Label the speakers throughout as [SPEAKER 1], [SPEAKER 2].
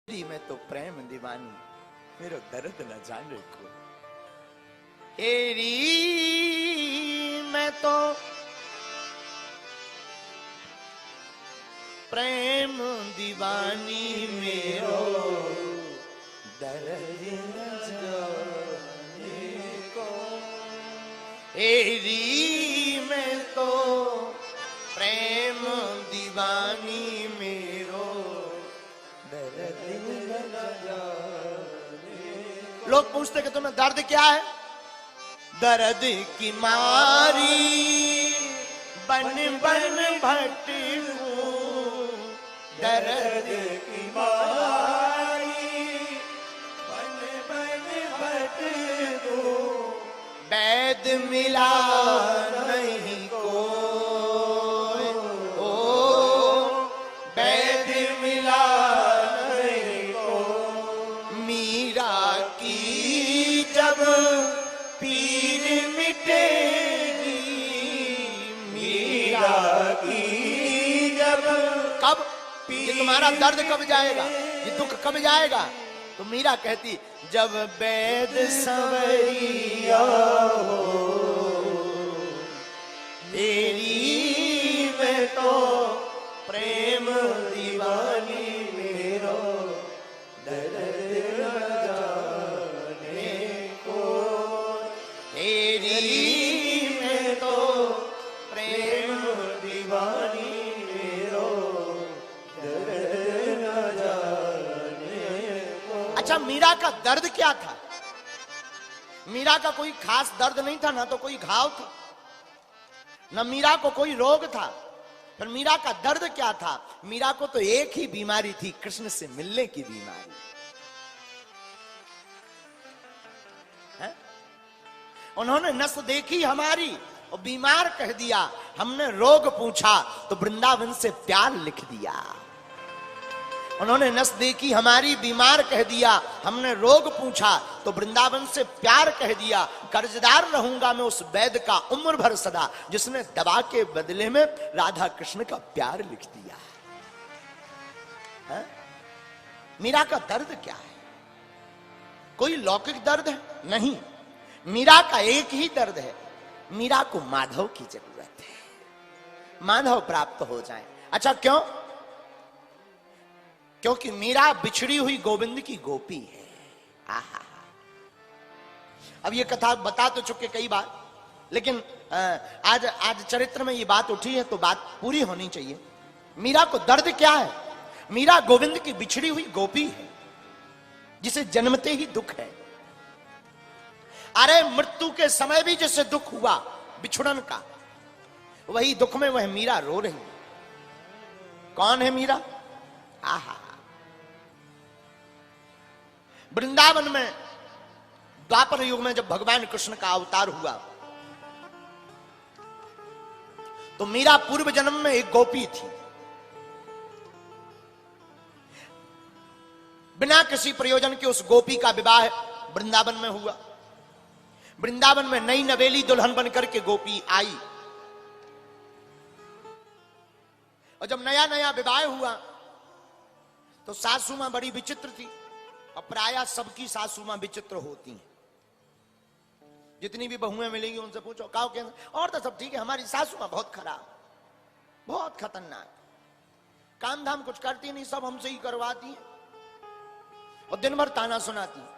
[SPEAKER 1] मैं तो प्रेम दीवानी मेरो दर्द न जान रखो। हेरी मैं तो प्रेम दीवानी मेरो दर्द न जाने को। हेरी मैं तो प्रेम दीवानी मेरो दर्द न जाने। लोग पूछते कि तुम्हें दर्द क्या है? दर्द की मारी बन बन भटकूं, दर्द की मारी बन बन भटकूं, वैद मिला नहीं कोई, ओ वैद मिला नहीं कोई। मीरा की जब पीर मिटेगी, मीरा की जब कब ये तुम्हारा दर्द कब जाएगा, ये दुख कब जाएगा? तो मीरा कहती जब वैद संवरिया हो तेरी मैं तो प्रेम दीवानी मेरो दर्द न जाने को। तेरी मैं तो प्रेम दीवानी मेरो दर्द न जाने को। अच्छा, मीरा का दर्द क्या था? मीरा का कोई खास दर्द नहीं था, ना तो कोई घाव था, न मीरा को कोई रोग था। पर मीरा का दर्द क्या था? मीरा को तो एक ही बीमारी थी, कृष्ण से मिलने की बीमारी है? उन्होंने नस देखी हमारी और बीमार कह दिया, हमने रोग पूछा तो वृंदावन से प्यार लिख दिया। उन्होंने नस देखी हमारी बीमार कह दिया, हमने रोग पूछा तो वृंदावन से प्यार कह दिया। कर्जदार रहूंगा मैं उस वैद्य का उम्र भर सदा, जिसने दवा के बदले में राधा कृष्ण का प्यार लिख दिया है? मीरा का दर्द क्या है? कोई लौकिक दर्द है? नहीं, मीरा का एक ही दर्द है, मीरा को माधव की जरूरत है, माधव प्राप्त हो जाए। अच्छा क्यों? क्योंकि मीरा बिछड़ी हुई गोविंद की गोपी है। आहा, अब ये कथा बता तो चुके कई बार, लेकिन आज चरित्र में ये बात उठी है तो बात पूरी होनी चाहिए। मीरा को दर्द क्या है? मीरा गोविंद की बिछड़ी हुई गोपी है, जिसे जन्मते ही दुख है। अरे मृत्यु के समय भी जिसे दुख हुआ बिछुड़न का, वही दुख में वह मीरा रो रही है। कौन है मीरा? आहा, वृंदावन में द्वापर युग में जब भगवान कृष्ण का अवतार हुआ तो मीरा पूर्व जन्म में एक गोपी थी। बिना किसी प्रयोजन के उस गोपी का विवाह वृंदावन में हुआ। वृंदावन में नई नवेली दुल्हन बनकर के गोपी आई, और जब नया नया विवाह हुआ तो सासू मां बड़ी विचित्र थी, और प्रायः सबकी सासू मां विचित्र होती हैं। जितनी भी बहुएं मिलेंगी उनसे पूछो, कहो क्या? और तो सब ठीक है, हमारी सासू मां बहुत खराब, बहुत खतरनाक, काम धाम कुछ करती नहीं, सब हमसे ही करवाती हैं और दिन भर ताना सुनाती हैं।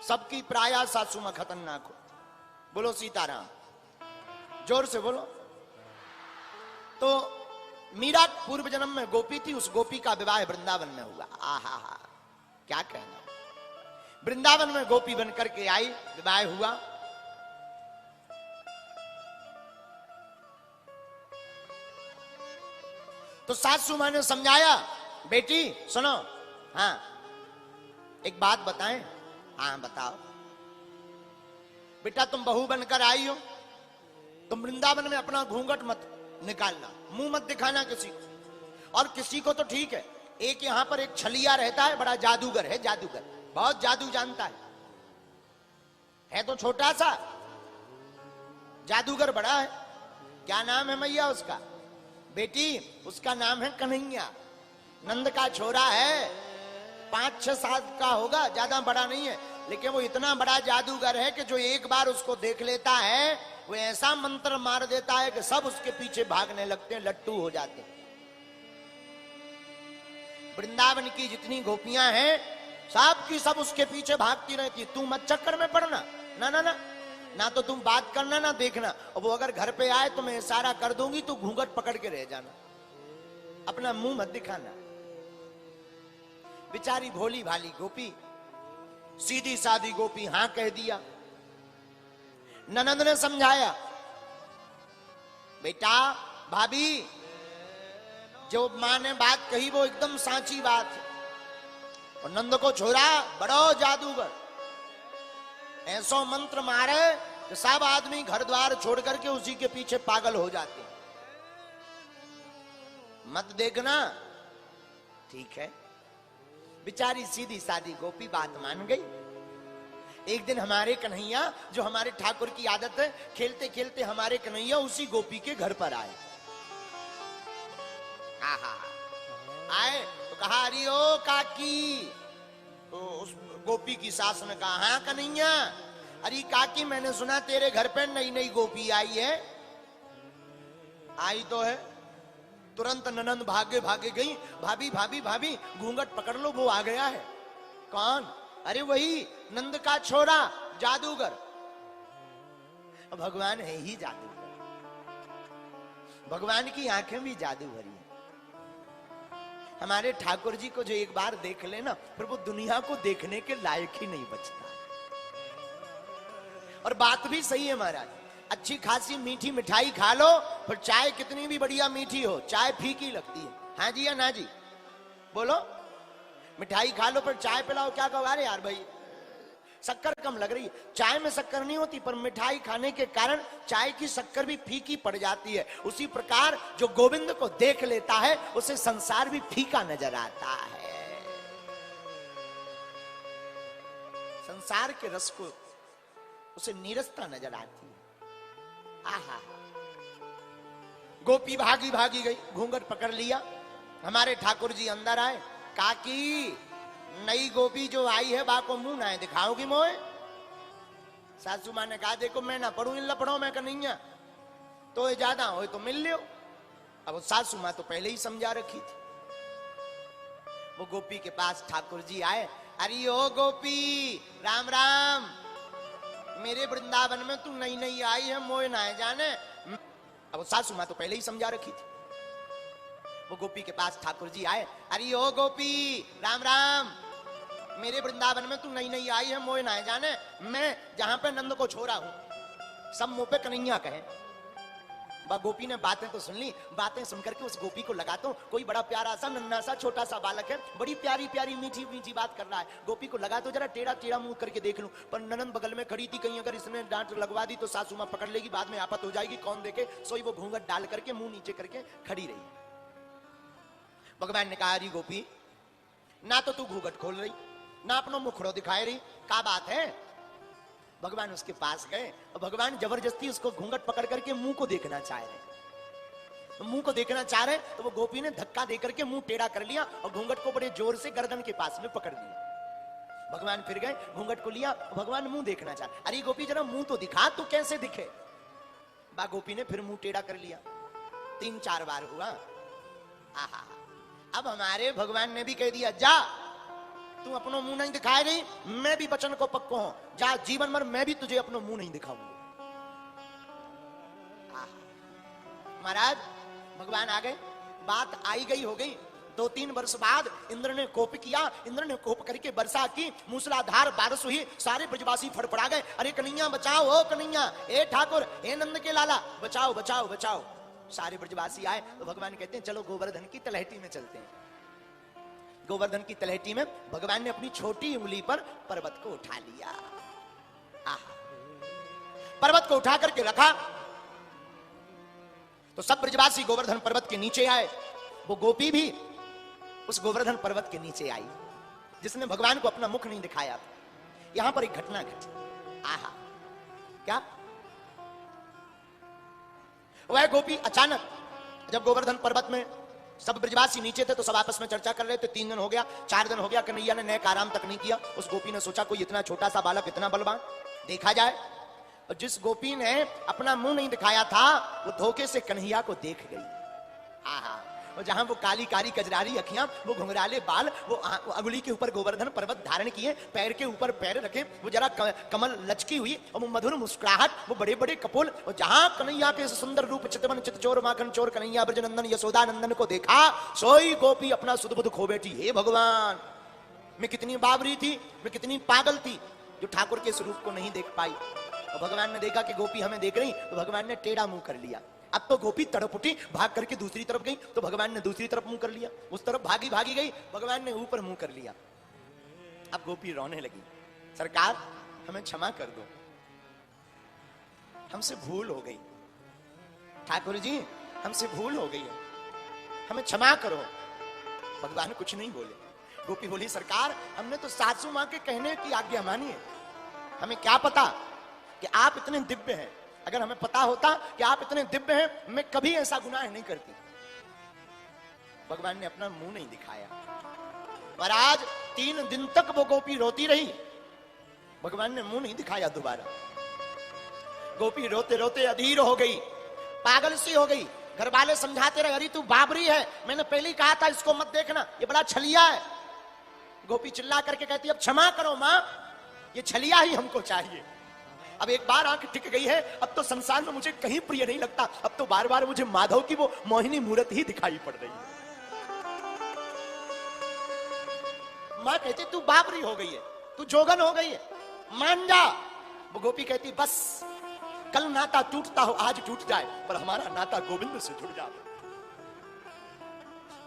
[SPEAKER 1] सबकी प्रायः सासू मां खतरनाक हो। बोलो सीताराम, जोर से बोलो। तो मीरा पूर्व जन्म में गोपी थी, उस गोपी का विवाह वृंदावन में हुआ। आहा हा, क्या कहना। वृंदावन में गोपी बनकर के आई, विवाह हुआ। तो सासू मां ने समझाया, बेटी सुनो, हाँ एक बात बताएं। हाँ बताओ। बेटा तुम बहू बनकर आई हो, तुम वृंदावन में अपना घूंघट मत निकालना, मुंह मत दिखाना किसी को। और किसी को तो ठीक है, एक यहां पर एक छलिया रहता है, बड़ा जादूगर है, जादूगर बहुत जादू जानता है तो छोटा सा, जादूगर बड़ा है। क्या नाम है मैया उसका? बेटी उसका नाम है कन्हैया, नंद का छोरा है। 5-6 साल का होगा, ज्यादा बड़ा नहीं है, लेकिन वो इतना बड़ा जादूगर है कि जो एक बार उसको देख लेता है वो ऐसा मंत्र मार देता है कि सब उसके पीछे भागने लगते हैं, लट्टू हो जाते हैं। वृंदावन की जितनी गोपियां हैं सब की सब उसके पीछे भागती रहती। तू मत चक्कर में पड़ना, ना ना ना, ना तो तुम बात करना ना देखना, और वो अगर घर पे आए तो मैं इशारा कर दूंगी, तो घूंघट पकड़ के रह जाना, अपना मुंह मत दिखाना। बेचारी भोली भाली गोपी, सीधी सादी गोपी हां कह दिया। ननंद ने समझाया, बेटा भाभी, जो मां ने बात कही वो एकदम साची बात है। और नंद को छोरा बड़ो जादूगर, ऐसो मंत्र मारे कि सब आदमी घर द्वार छोड़ करके उसी के पीछे पागल हो जाते हैं, मत देखना। ठीक है। बेचारी सीधी सादी गोपी बात मान गई। एक दिन हमारे कन्हैया, जो हमारे ठाकुर की आदत है, खेलते खेलते हमारे कन्हैया उसी गोपी के घर पर आए। आए तो कहा, अरे ओ काकी। तो उस गोपी की सास ने कहा, हाँ कन्हैया। अरे काकी, मैंने सुना तेरे घर पे नई नई गोपी आई है। आई तो है। तुरंत ननंद भागे भागे गई, भाभी भाभी भाभी घूंघट पकड़ लो, वो आ गया है। कौन? अरे वही नंद का छोरा जादूगर। भगवान है ही जादूगर, भगवान की आंखें भी जादू भरी है। हमारे ठाकुर जी को जो एक बार देख लेना, फिर वो दुनिया को देखने के लायक ही नहीं बचता। और बात भी सही है महाराज, अच्छी खासी मीठी मिठाई खा लो, फिर चाय कितनी भी बढ़िया मीठी हो, चाय फीकी लगती है। हाँ जी या ना जी? बोलो। मिठाई खा लो पर चाय पिलाओ, क्या कहो? अरे यार भाई शक्कर कम लग रही है। चाय में शक्कर नहीं होती, पर मिठाई खाने के कारण चाय की शक्कर भी फीकी पड़ जाती है। उसी प्रकार जो गोविंद को देख लेता है उसे संसार भी फीका नजर आता है। संसार के रस को उसे नीरसता नजर आती है। आहा, गोपी भागी भागी गई, घूंघट पकड़ लिया। हमारे ठाकुर जी अंदर आए। काकी, नई गोपी जो आई है बा को मुंह ना दिखाओगी मोए? सासू मां ने कहा, देखो मैं ना पढ़ू इन लपड़ों में कन्हैया, तो ज्यादा हो तो मिल लियो। अब सासू मां तो पहले ही समझा रखी थी। वो गोपी के पास ठाकुर जी आए। अरे ओ गोपी, राम राम, मेरे वृंदावन में तू नई नई आई है, मोए ना जाने। अब सासू मां तो पहले ही समझा रखी थी। वो गोपी के पास ठाकुर जी आए। अरे ओ गोपी, राम राम, मेरे वृंदावन में तू नई नई आई है, मोए ना जाने। मैं जहां पे नंद को छोड़ा हूं, सब मुंह पे कन्हैया कहे। बा गोपी ने बातें तो सुन ली, बातें सुनकर के उस गोपी को लगाता हूं कोई बड़ा प्यारा सा नन्हा सा छोटा सा बालक है, बड़ी प्यारी प्यारी मीठी मीठी बात कर रहा है। गोपी को लगा तो जरा टेढ़ा टेढ़ा मुंह करके देख लूं, पर ननंद बगल में खड़ी थी, कहीं अगर इसने डांट लगवा दी तो सासू मां पकड़ लेगी, बाद में आफत हो जाएगी, कौन देखे। सोई वो घूंघट डाल करके मुंह नीचे करके खड़ी रही। भगवान ने कहा, अरे गोपी, ना तो तू घूंघट खोल रही, ना अपना मुखड़ो दिखाए रही, क्या बात है? भगवान उसके पास गए और भगवान जबरदस्ती उसको घूंघट पकड़ करके मुंह को देखना चाह रहे। मुंह को देखना चाह रहे तो वो गोपी ने धक्का देकर के मुंह टेढ़ा कर लिया और घूंघट को बड़े जोर से गर्दन के पास में पकड़ लिया। भगवान फिर गए, घूंघट को लिया, भगवान मुंह देखना चाह। अरे गोपी जरा मुंह तो दिखा, तू कैसे दिखे? बा गोपी ने फिर मुंह टेढ़ा कर लिया। 3-4 बार हुआ। आहा, अब हमारे भगवान ने भी कह दिया, जा तू अपना मुंह नहीं दिखाए रही, मैं भी वचन को पक्को हूं, जा जीवन भर मैं भी तुझे अपना मुंह नहीं दिखाऊंगा। महाराज भगवान आ गए, बात आई गई हो गई। 2-3 वर्ष बाद इंद्र ने कोप किया। इंद्र ने कोप करके वर्षा की, मूसलाधार बारिश हुई, सारे ब्रजवासी फड़फड़ा गए। अरे कन्हैया बचाओ, ओ कन्हैया, ए ठाकुर, ए नंद के लाला, बचाओ बचाओ बचाओ। सारे ब्रजवासी आए तो भगवान कहते हैं, चलो गोवर्धन की तलहटी में चलते हैं। गोवर्धन की तलहटी में भगवान ने अपनी छोटी उंगली पर पर्वत को उठा लिया। पर्वत को उठा करके रखा तो सब ब्रजवासी गोवर्धन पर्वत के नीचे आए। वो गोपी भी उस गोवर्धन पर्वत के नीचे आई जिसने भगवान को अपना मुख नहीं दिखाया था। यहां पर एक घटना घटी। आहा, क्या? वह गोपी अचानक जब गोवर्धन पर्वत में सब ब्रजवासी नीचे थे तो सब आपस में चर्चा कर रहे थे। 3 दिन हो गया, 4 दिन हो गया, कन्हैया ने नेक आराम तक नहीं किया। उस गोपी ने सोचा कोई इतना छोटा सा बालक इतना बलवान, देखा जाए। और जिस गोपी ने अपना मुंह नहीं दिखाया था वो धोखे से कन्हैया को देख गई। आहा, और जहां वो काली काली कजरारी अखियां, वो घुंघराले बाल, वो अंगुली के ऊपर गोवर्धन पर्वत धारण किए, पैर के ऊपर पैर रखे, वो जरा कमल लचकी हुई, और वो मधुर मुस्कुराहट, वो बड़े बड़े कपोल, और जहां कन्हैया के सुंदर रूप चितवन चितचोर माखन चोर कन्हैया ब्रजनंदन यशोदा नंदन को देखा, सोई गोपी अपना सुध बुध खो बैठी। हे भगवान, मैं कितनी बावरी थी, मैं कितनी पागल थी जो ठाकुर के स्वरूप को नहीं देख पाई। और भगवान ने देखा कि गोपी हमें देख रही, तो भगवान ने टेढ़ा मुंह कर लिया। अब तो गोपी तड़प उठी, भाग करके दूसरी तरफ गई, तो भगवान ने दूसरी तरफ मुंह कर लिया। उस तरफ भागी भागी गई, भगवान ने ऊपर मुंह कर लिया। अब गोपी रोने लगी, सरकार हमें क्षमा कर दो, हमसे भूल हो गई, ठाकुर जी हमसे भूल हो गई है, हमें क्षमा करो। भगवान कुछ नहीं बोले। गोपी बोली, सरकार हमने तो सासू मां के कहने की आज्ञा मानी है, हमें क्या पता कि आप इतने दिव्य हैं। अगर हमें पता होता कि आप इतने दिव्य हैं, मैं कभी ऐसा गुनाह नहीं करती। भगवान ने अपना मुंह नहीं दिखाया। और आज 3 दिन तक वो गोपी रोती रही, भगवान ने मुंह नहीं दिखाया दोबारा। गोपी रोते रोते अधीर हो गई, पागल सी हो गई। घर वाले समझाते रहे, अरे तू बाबरी है, मैंने पहले ही कहा था इसको मत देखना, ये बड़ा छलिया है। गोपी चिल्ला करके कहती, अब क्षमा करो मां, ये छलिया ही हमको चाहिए। अब एक बार आंख टिक गई है, अब तो संसार में मुझे कहीं प्रिय नहीं लगता, अब तो बार बार मुझे माधव की वो मोहिनी मूर्त ही दिखाई पड़ रही है। मां कहती तू बाबरी हो गई है, तू जोगन हो गई है, मान जा। वो गोपी कहती बस कल नाता टूटता हो आज टूट जाए, पर हमारा नाता गोविंद से जुड़ जाए।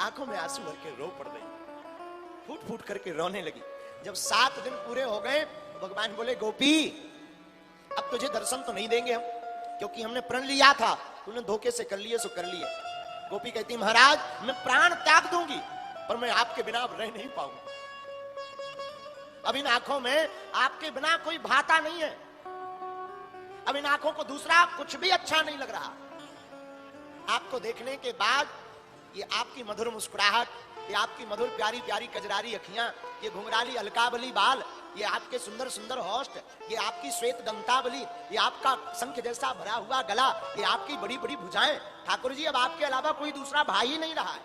[SPEAKER 1] आंखों में आंसू भर के रो पड़ गई, फूट फूट करके रोने लगी। जब 7 दिन पूरे हो गए, भगवान बोले, गोपी अब तुझे दर्शन तो नहीं देंगे हम, क्योंकि हमने प्रण लिया था, तूने धोखे से कर लिए सो कर लिए। गोपी कहती, महाराज मैं प्राण त्याग दूंगी, पर मैं आपके बिना अब रह नहीं पाऊंगी। अब इन आंखों में आपके बिना कोई भाता नहीं है, अब इन आंखों को दूसरा कुछ भी अच्छा नहीं लग रहा। आपको देखने के बाद ये आपकी मधुर मुस्कुराहट, ये आपकी मधुर प्यारी प्यारी कजरारी अखियां, ये घुंघराली अलकावली बाल, ये आपके सुंदर सुंदर होस्ट, ये आपकी श्वेत दंतावली, ये आपका शंख जैसा भरा हुआ गला, ये आपकी बड़ी बड़ी भुजाएं, ठाकुर जी अब आपके अलावा कोई दूसरा भाई ही नहीं रहा है।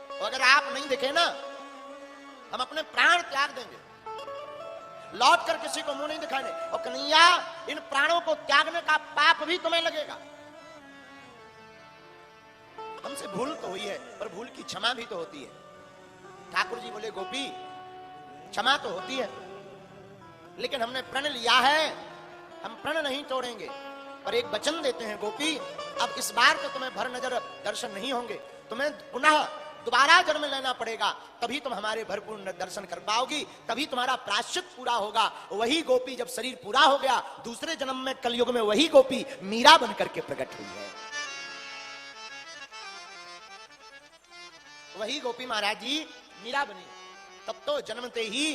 [SPEAKER 1] तो अगर आप नहीं दिखे ना, हम अपने प्राण त्याग देंगे, लौट कर किसी को मुंह नहीं दिखाने। और कन्हैया इन प्राणों को त्यागने का पाप भी तुम्हें लगेगा। हमसे भूल तो हुई है, पर भूल की क्षमा भी तो होती है। ठाकुर जी बोले, गोपी क्षमा तो होती है, लेकिन हमने प्रण लिया है, हम प्रण नहीं तोड़ेंगे। पर एक वचन देते हैं गोपी, अब इस बार तो तुम्हें भर नजर दर्शन नहीं होंगे, तुम्हें पुनः दोबारा जन्म लेना पड़ेगा, तभी तुम हमारे भरपूर दर्शन कर पाओगी, तभी तुम्हारा प्रायश्चित पूरा होगा। वही गोपी जब शरीर पूरा हो गया, दूसरे जन्म में कलयुग में वही गोपी मीरा बन करके प्रकट हुई है। वही गोपी महाराज जी मीरा बनी। तब तो जन्मते ही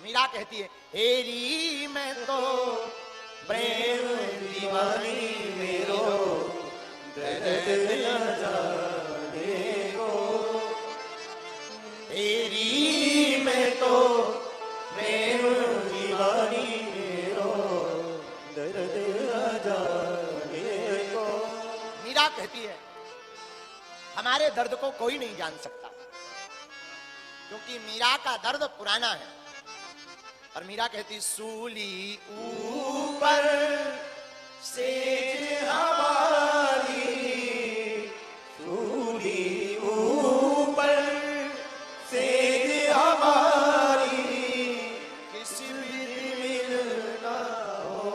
[SPEAKER 1] मीरा कहती है, हेरी मैं तो प्रेम दीवानी मेरो, हेरी मैं तो प्रेम दीवानी मेरो, मीरा कहती है, हमारे दर्द को कोई नहीं जान सकता, क्योंकि मीरा का दर्द पुराना है। और मीरा कहती, सूली ऊपर सेज हमारी, सूली ऊपर सेज हमारी, किसी भी मिलना हो,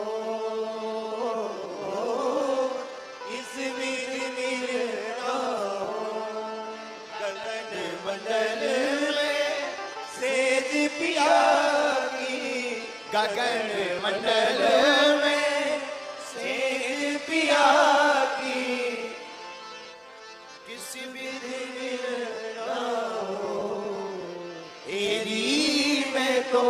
[SPEAKER 1] किसी भी मिलना हो, गगन मंडल पिया की, गगन मंडल में सेज पिया की, किसी विधि मिलना हो, हेरी में तो